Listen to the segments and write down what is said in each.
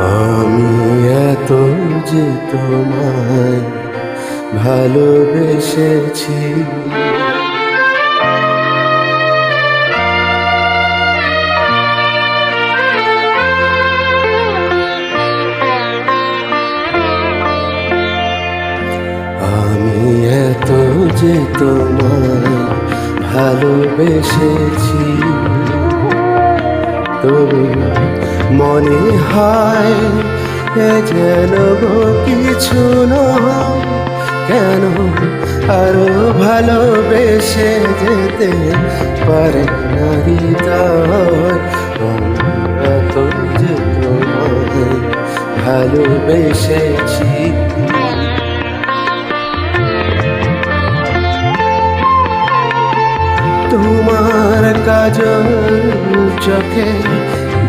আমি এত যে তোমায় ভালোবেসেছি, আমি এত যে তোমায় ভালোবেসেছি, তবু মনে হয় এ যেন কিছু নয়। কেন আরো ভালোবেসে যেতে পারে না হৃদয়? এত যে তোমায় ভালোবেসেছি, তোমার কাজল চোখে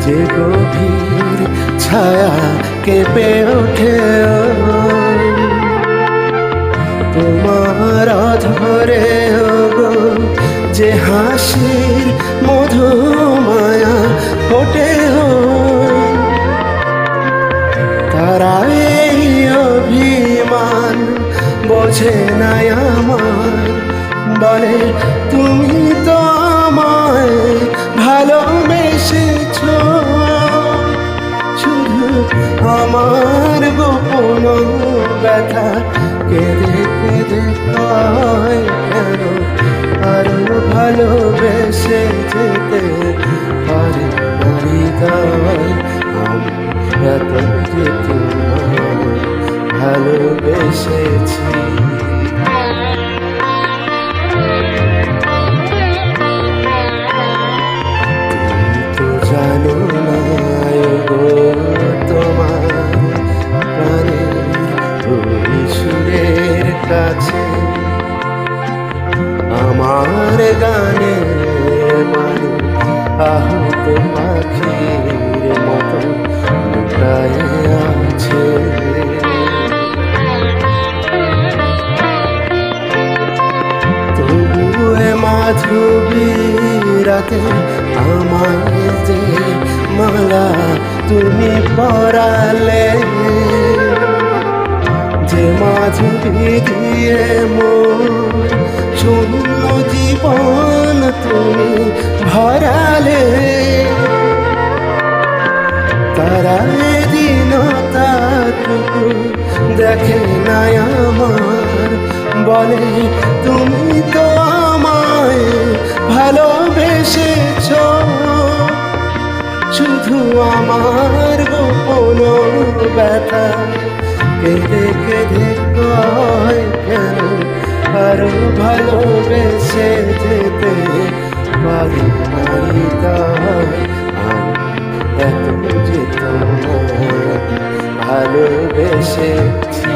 যে গভীর ছায়া কেঁপে ওঠে, তোমার ধরে যে হাসির মধু মায়া ফোটে, তারা এই অভিমান বোঝে না আমার। বলে তুমি তো আমায় ভালোবেসেছ, শুধু আমার গোপন ব্যথা কেঁদে কেঁদে কয় কেন আরো ভালোবেসে যেতে পারে না হৃদয়? আমি এত যে তোমায় ভালোবেসেছি। জানো না গো, তোমার প্রাণের ওই সুরের কাছে আমার গানে মানে আহত পাখির মতো লুকায় আছে। তবুয়ে মাধবী রাতে আমায় যে মালা তুমি পরালে, যে মাধবী দিয়ে মোর শূন্য জীবন তুমি ভরালে, তারা এদিন তাটুকু দেখে না আমার। বলে তুমি তো আমায় ভালোবেসেছ, শুধু আমার গোপন ব্যথা কেঁদে কেঁদে কয় কেন আরো ভালোবেসে যেতে পারি না হৃদয়? আমি এত যে তোমায় ভালোবেসেছি।